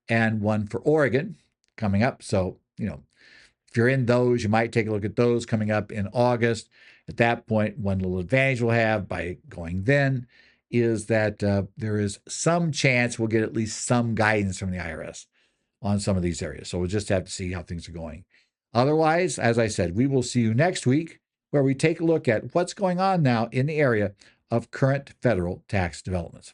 and one for Oregon coming up. So, if you're in those, you might take a look at those coming up in August. At that point, one little advantage we'll have by going then is that there is some chance we'll get at least some guidance from the IRS on some of these areas. So we'll just have to see how things are going. Otherwise, as I said, we will see you next week, where we take a look at what's going on now in the area of current federal tax developments.